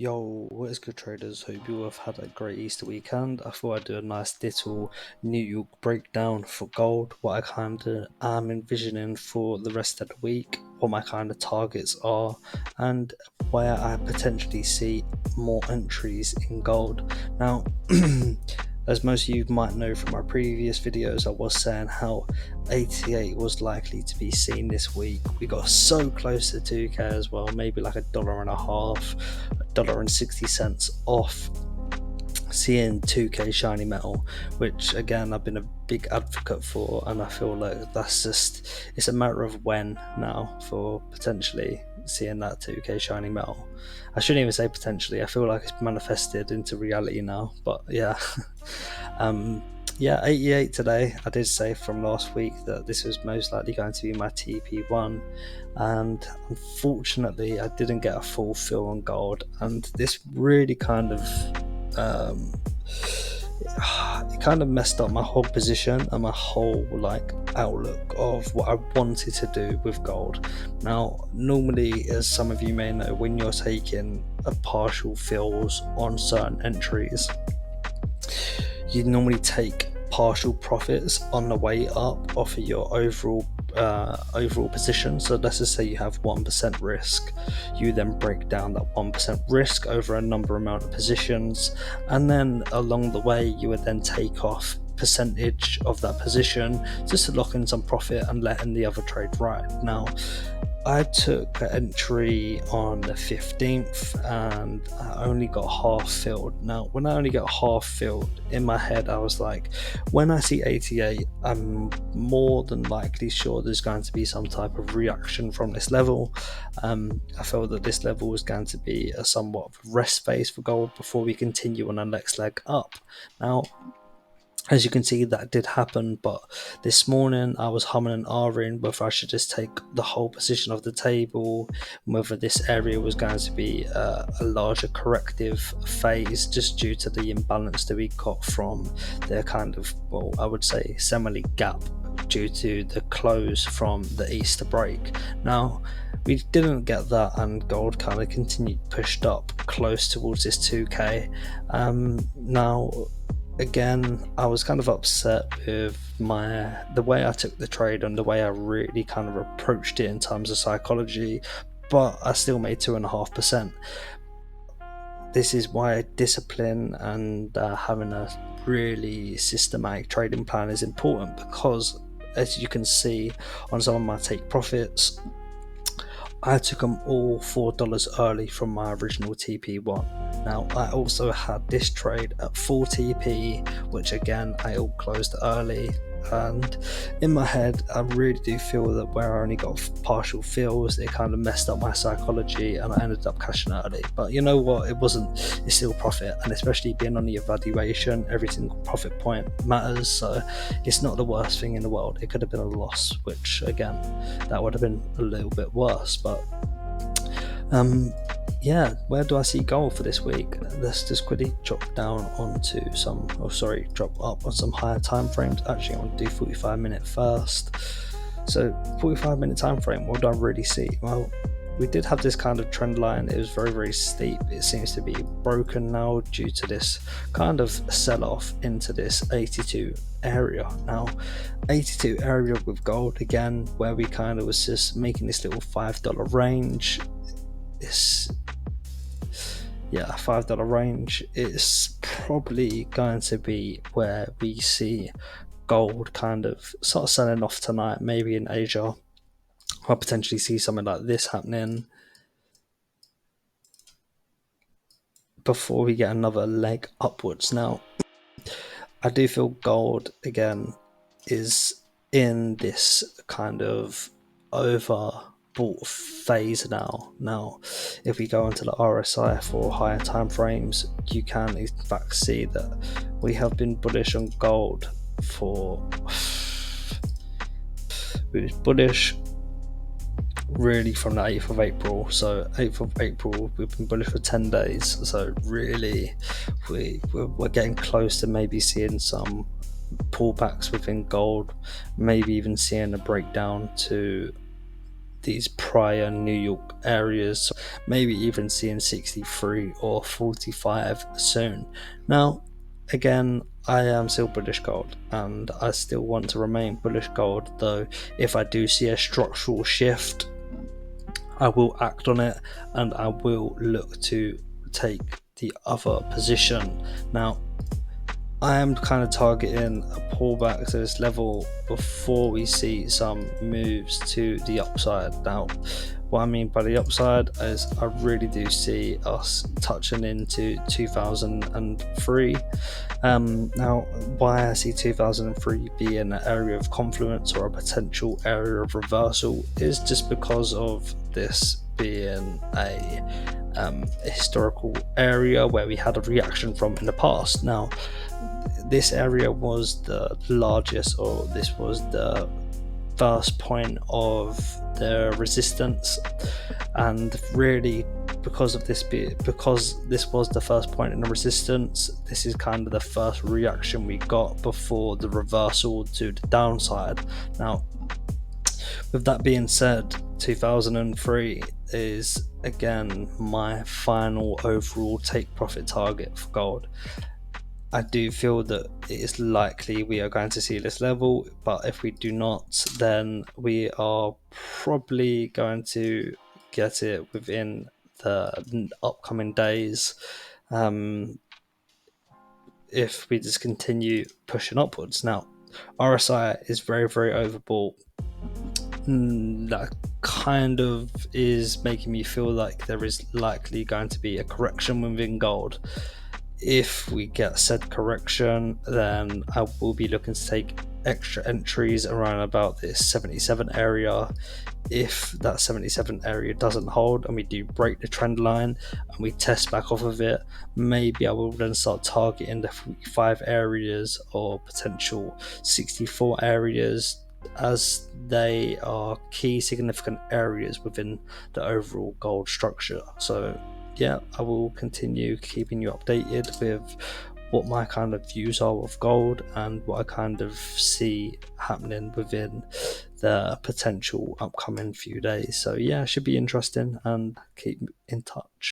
Yo, what is good, traders? Hope you have had a great Easter weekend. I thought I'd do a nice little New York breakdown for gold, what I kind of am envisioning for the rest of the week, what my kind of targets are, and where I potentially see more entries in gold. Now, as most of you might know from my previous videos, I was saying how 88 was likely to be seen this week. We got so close to 2k as well, maybe like $1.50, $1.60 off seeing 2k shiny metal, which again I've been a big advocate for, and I feel like it's a matter of when now for potentially seeing that 2k shiny metal. I shouldn't even say potentially, I feel like it's manifested into reality now, but yeah. Yeah, 88 today. I did say from last week that this was most likely going to be my TP1, and unfortunately I didn't get a full fill on gold, and this really kind of it kind of messed up my whole position and my whole outlook of what I wanted to do with gold. Now, normally, as some of you may know, when you're taking a partial fills on certain entries, you normally take partial profits on the way up off of your overall position. So let's just say you have 1% risk, you then break down that 1% risk over a number amount of positions, and then along the way you would then take off percentage of that position just to lock in some profit and letting the other trade ride. Now, I took an entry on the 15th and I only got half filled. Now, when I only got half filled, in my head I was like, when I see 88, I'm more than likely sure there's going to be some type of reaction from this level. I felt that this level was going to be a somewhat of a rest phase for gold before we continue on our next leg up. Now, as you can see, that did happen, but this morning I was humming and ahhing whether I should just take the whole position of the table, whether this area was going to be a larger corrective phase just due to the imbalance that we got from the kind of, well, I would say semi gap due to the close from the Easter break. Now, we didn't get that, and gold kind of continued pushed up close towards this 2k. Now, again, I was kind of upset with the way I took the trade and the way I really kind of approached it in terms of psychology, but I still made 2.5%. This is why discipline and having a really systematic trading plan is important, because as you can see on some of my take profits, I took them all $4 early from my original TP1. Now, I also had this trade at full TP, which again I all closed early, and in my head I really do feel that where I only got partial fills, it kind of messed up my psychology and I ended up cashing early. But you know what, it's still profit, and especially being on the evaluation, every single profit point matters, so it's not the worst thing in the world. It could have been a loss, which again, that would have been a little bit worse, but yeah, where do I see gold for this week? Let's just quickly drop up on some higher time frames. Actually, I want to do 45-minute first. So 45-minute time frame, what do I really see? Well, we did have this kind of trend line. It was very, very steep. It seems to be broken now due to this kind of sell-off into this 82 area. Now, 82 area with gold, again, where we kind of was just making this little $5 range. $5 range is probably going to be where we see gold kind of sort of selling off tonight, maybe in Asia. I'll potentially see something like this happening before we get another leg upwards. Now, I do feel gold again is in this kind of overbought phase now. Now, if we go into the RSI for higher time frames, you can in fact see that we have been bullish on gold we was bullish really from the 8th of April. So 8th of April we've been bullish for 10 days, so really we're getting close to maybe seeing some pullbacks within gold, maybe even seeing a breakdown to these prior New York areas, maybe even seeing 63 or 45 soon. Now, again, I am still bullish gold and I still want to remain bullish gold, though if I do see a structural shift, I will act on it and I will look to take the other position. Now, I am kind of targeting a pullback to this level before we see some moves to the upside. Now, what I mean by the upside is I really do see us touching into 2003. Now, why I see 2003 being an area of confluence or a potential area of reversal is just because of this being a historical area where we had a reaction from in the past. Now, this area was the largest, or this was the first point of the resistance, and really because this was the first point in the resistance, this is kind of the first reaction we got before the reversal to the downside. Now, with that being said, 2003 is again my final overall take profit target for gold. I do feel that it is likely we are going to see this level, but if we do not, then we are probably going to get it within the upcoming days, if we just continue pushing upwards. Now, RSI is very, very overbought. That kind of is making me feel like there is likely going to be a correction within gold. If we get said correction, then I will be looking to take extra entries around about this 77 area. If that 77 area doesn't hold and we do break the trend line and we test back off of it, maybe I will then start targeting the 45 areas or potential 64 areas, as they are key significant areas within the overall gold structure. So yeah, I will continue keeping you updated with what my kind of views are of gold and what I kind of see happening within the potential upcoming few days. So yeah, it should be interesting, and keep in touch.